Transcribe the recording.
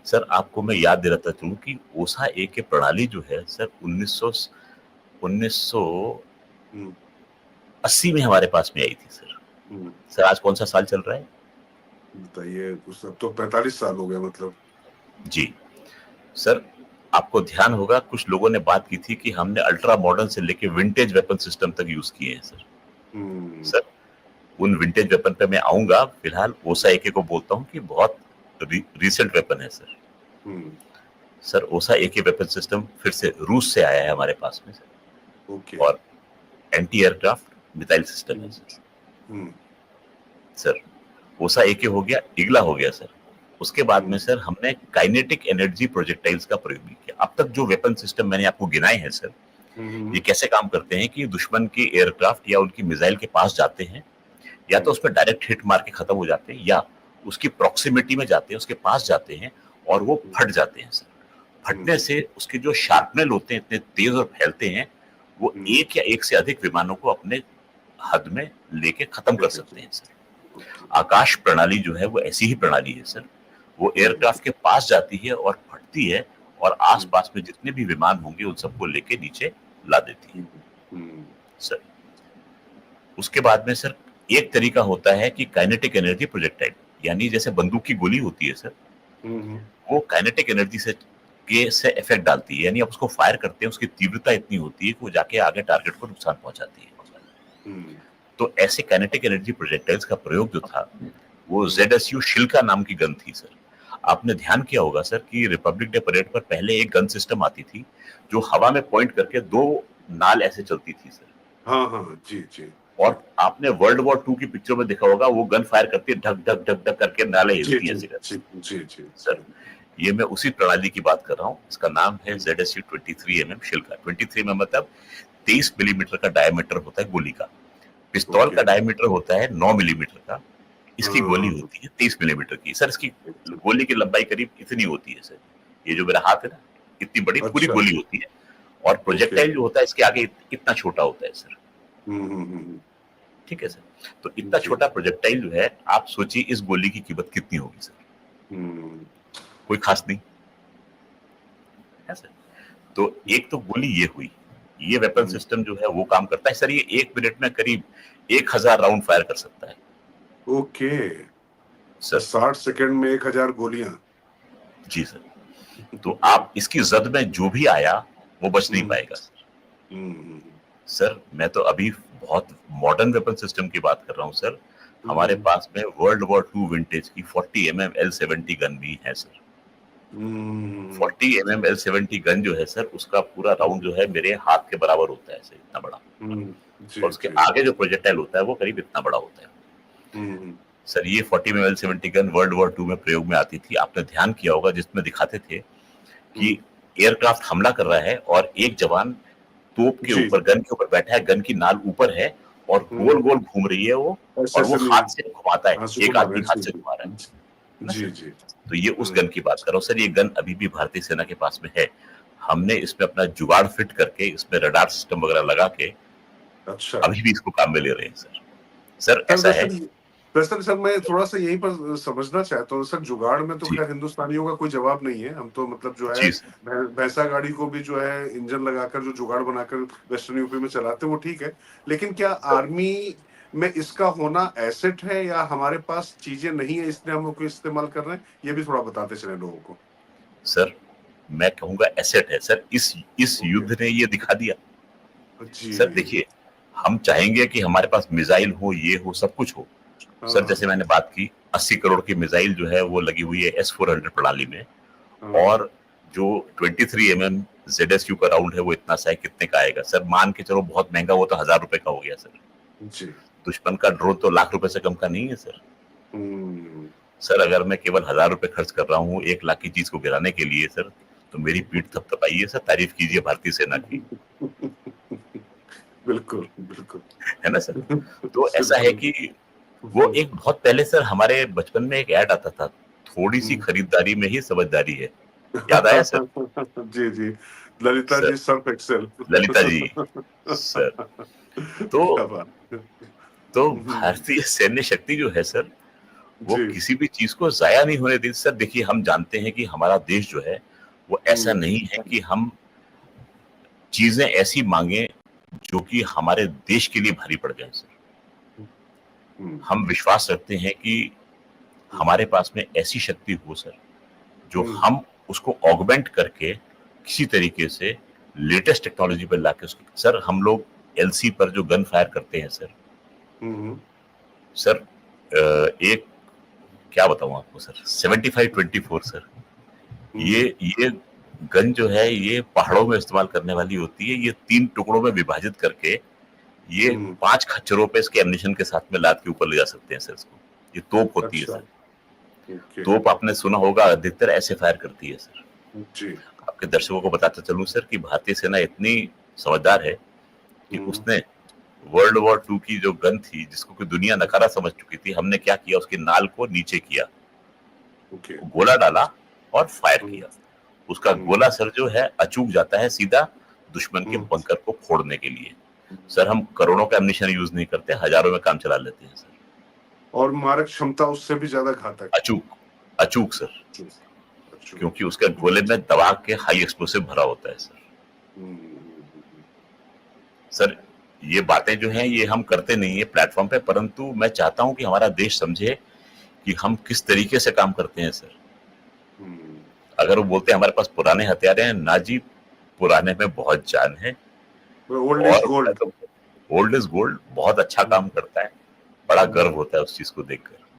Sir आपको मैं याद दिलाता चलूं कि ओसा ए के प्रणाली जो है सर 1980 में हमारे पास में आई थी सर। सर आज कौन सा साल चल रहा है बताइए? उस अब तो 45 साल हो गया मतलब। जी सर, आपको ध्यान होगा कुछ लोगों ने बात की थी कि हमने अल्ट्रा मॉडर्न से लेके विंटेज वेपन सिस्टम तक यूज किए हैं सर। सर उन विंटेज वेपन पे मैं आऊंगा, फिलहाल ओसा एके को बोलता हूं कि बहुत रिसेंट वेपन है सर। सर ओसा एके वेपन सिस्टम फिर से रूस से आया है हमारे पास में सर। और एंटी एयरक्राफ्ट मिसाइल सिस्टम है सर। सर ओसा एके हो गया, इगला हो गया सर। उसके बाद में सर हमने काइनेटिक एनर्जी प्रोजेक्टाइल्स का प्रयोग भी किया। अब तक जो वेपन सिस्टम मैंने आपको गिनाए हैं सर, ये कैसे काम करते हैं कि दुश्मन के एयरक्राफ्ट या उनकी मिसाइल के पास जाते हैं, या तो उस पर डायरेक्ट हिट मार के खत्म हो जाते हैं, या उसकी प्रॉक्सिमिटी में जाते हैं, उसके पास जाते हैं और वो फट जाते हैं सर। फटने से उसके जो शार्पनेल होते हैं इतने तेज और फैलते हैं, वो एक या एक से अधिक विमानों को अपने हद में लेके खत्म कर सकते हैं सर। आकाश प्रणाली जो है वो ऐसी ही प्रणाली है सर। वो एयरक्राफ्ट के पास जाती है और फटती है और आसपास में जितने भी विमान होंगे उन सबको लेके नीचे ला देती है सर। उसके बाद में सर एक तरीका होता है कि काइनेटिक एनर्जी प्रोजेक्टाइल, यानी जैसे बंदूक की गोली होती है सर, वो काइनेटिक एनर्जी से इफेक्ट डालती है, यानी आप उसको फायर करते हैं, उसकी तीव्रता इतनी होती है कि वो जाके आगे टारगेट को नुकसान पहुंचाती है। तो ऐसे काइनेटिक एनर्जी प्रोजेक्टाइल्स का प्रयोग जो था वो ZSU शिल्का नाम की गन थी सर। आपने ध्यान किया होगा सर कि रिपब्लिक डे परेड पर पहले एक गन सिस्टम आती थी जो हवा में पॉइंट करके दो नाल ऐसे चलती थी सर। हाँ जी जी। और आपने वर्ल्ड वॉर 2 की पिक्चर में देखा होगा, वो गन फायर करती है, ढक ढक ढक ढक करके नाले हिलती है ऐसे सर। ये मैं उसी प्रणाली की बात कर रहा हूँ। इसका नाम है ZSU 23mm शिल्का। 23 में मतलब 23 मिलीमीटर का डायमीटर होता है गोली का। पिस्तौल का डायमीटर होता है 9 मिलीमीटर का, इसकी गोली होती है 30 मिलीमीटर की सर। इसकी गोली की लंबाई करीब इतनी होती है सर, ये जो मेरा हाथ है ना, इतनी बड़ी पूरी गोली होती है। और प्रोजेक्टाइल जो होता है इसके आगे इतना छोटा होता है सर। ठीक है सर। तो इतना छोटा प्रोजेक्टाइल जो है, आप सोचिए इस गोली की कीमत कितनी होगी सर। कोई खास नहीं है सर। तो एक तो गोली ये हुई, ये वेपन सिस्टम जो है वो काम करता है सर। ये 1 मिनट में करीब 1000 राउंड फायर कर सकता है। सर 60 सेकंड में 1000 गोलियां। जी सर। तो आप इसकी जद में जो भी आया वो बच नहीं पाएगा सर। सर मैं तो अभी बहुत मॉडर्न वेपन सिस्टम की बात कर रहा हूँ सर। हमारे पास में वर्ल्ड वॉर 2 विंटेज की 40mm L70 गन भी है सर। 40mm L70 गन जो है सर, उसका पूरा राउंड जो है मेरे हाथ के बराबर होता है सर, इतना बड़ा। और उसके आगे जो प्रोजेक्टाइल होता है वो करीब इतना बड़ा होता है सर। ये 40mm L70 gun world war 2 में प्रयोग में आती थी। आपने ध्यान किया होगा जिसमें दिखाते थे कि एयरक्राफ्ट हमला कर रहा है और एक जवान तोप के ऊपर, गन के ऊपर बैठा है, गन की नाल ऊपर है और गोल गोल घूम रही है वो, और वो हाथ से घुमाता है, एक आदमी हाथ से घुमा रहा है जी जी। तो ये उस गन की बात कर रहा हूँ सर। ये गन अभी भी भारतीय सेना के पास में है। हमने इसमें अपना जुगाड़ फिट करके इसमें रडार सिस्टम वगैरह लगा के अभी भी इसको काम में ले रहे हैं सर। सर ऐसा है सर, मैं थोड़ा सा यहीं पर समझना चाहता हूँ सर। जुगाड़ में तो खैर हिंदुस्तानियों का कोई जवाब नहीं है। हम तो मतलब जो है भैंसा गाड़ी को भी जो है इंजन लगाकर जो जुगाड़ बनाकर वेस्टर्न यूपी में चलाते हैं वो ठीक है, लेकिन क्या आर्मी में इसका होना एसेट है या हमारे पास चीजें नहीं है इसलिए हम उसको इस्तेमाल कर रहे हैं? ये भी थोड़ा बताते चले लोगों को। सर मैं कहूंगा एसेट है सर। इस युद्ध ने ये दिखा दिया सर। देखिए, हम चाहेंगे कि हमारे पास मिसाइल हो, ये हो, सब कुछ हो सर। जैसे मैंने बात की 80 करोड़ की मिसाइल जो है वो लगी हुई है S-400 प्रणाली में, और जो 23mm ZSU का राउंड है वो इतना सा है। कितने का आएगा सर? मान के चलो बहुत महंगा, वो तो 1000 रुपए का हो गया सर। दुश्मन का ड्रोन तो लाख रुपए से कम का नहीं है सर। सर अगर मैं केवल 1000 रुपए खर्च कर रहा हूँ 1 लाख की चीज को गिराने के लिए सर, तो मेरी पीठ थपथपाइए सर, तारीफ कीजिए भारतीय सेना की। बिल्कुल बिल्कुल, है ना सर। तो ऐसा है कि वो एक बहुत पहले सर हमारे बचपन में एक ऐड आता था, थोड़ी सी खरीदारी में ही समझदारी है। याद आया सर? जी जी, Lalita ji Surf Excel. Lalita ji sir. तो भारतीय सैन्य शक्ति जो है सर, वो किसी भी चीज को जाया नहीं होने देते सर। देखिए हम जानते हैं कि हमारा देश जो है वो ऐसा नहीं है कि हम चीजें ऐसी मांगे जो कि हमारे देश के लिए भारी पड़ जाए सर। हम विश्वास रखते हैं कि हमारे पास में ऐसी शक्ति हो सर जो हम उसको ऑगमेंट करके किसी तरीके से लेटेस्ट टेक्नोलॉजी पर लाके उसको सर हम लोग एलसी पर जो गन फायर करते हैं सर सर एक क्या बताऊं आपको सर 75-24 सर ये गन जो है ये पहाड़ों में इस्तेमाल करने वाली होती है। ये 3 टुकड़ों में विभाजित करके ये 5 खच्चरों पे इसके एमिनिशन के साथ में लाद के ऊपर ले जा सकते हैं सर इसको। ये तोप होती है सर। तोप आपने सुना होगा अधिकतर ऐसे फायर करती है सर जी। आपके दर्शकों को बताते चलूं सर कि भारतीय सेना इतनी समझदार है कि उसने वर्ल्ड वॉर 2 की जो गन थी जिसको कि दुनिया नकारा समझ चुकी थी, हमने क्या किया उसकी नाल को नीचे किया, गोला डाला और फायर किया। उसका गोला सर जो है अचूक जाता है सीधा दुश्मन के बंकर को फोड़ने के लिए। सर हम करोड़ों का एमिनिशन यूज नहीं करते, हजारों में काम चला लेते हैं सर। और मारक क्षमता उससे भी ज्यादा घातक। अचूक सर, क्योंकि उसके गोले में दबा के हाई एक्सप्लोसिव भरा होता है सर। सर ये बातें जो हैं ये हम करते नहीं है प्लेटफॉर्म पे, परंतु मैं चाहता हूं कि हमारा देश समझे कि हम किस तरीके से काम करते हैं सर। अगर वो बोलते हैं हमारे पास पुराने हथियार हैं, ना जी, पुराने में बहुत जान है। ओल्ड इज गोल्ड बहुत अच्छा काम करता है, बड़ा गर्व होता है उस चीज को देखकर।